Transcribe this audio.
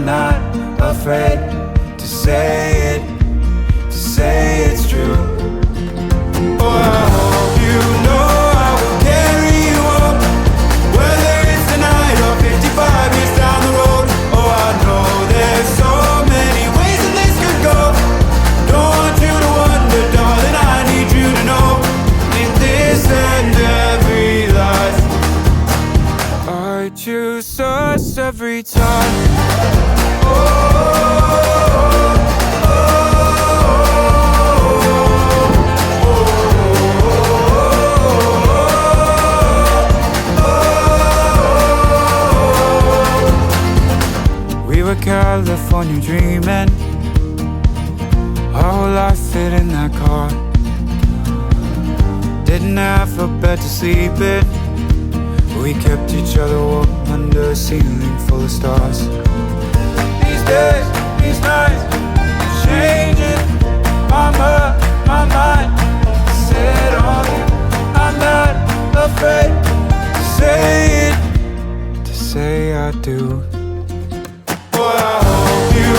I'm not afraid to say it, to say it's true. Oh, I hope you know I will carry you up, whether it's tonight or 55 years down the road. Oh, I know there's so many ways that this could go. Don't want you to wonder, darling, I need you to know, in this and every life, I choose us every time. We were California dreaming, our whole life fit in that car. Didn't have a bed to sleep in, we kept each other warm under a ceiling full of stars. These days, these nights, changing my mind. Set on you, I'm not afraid to say it, to say I do. Boy, I hope you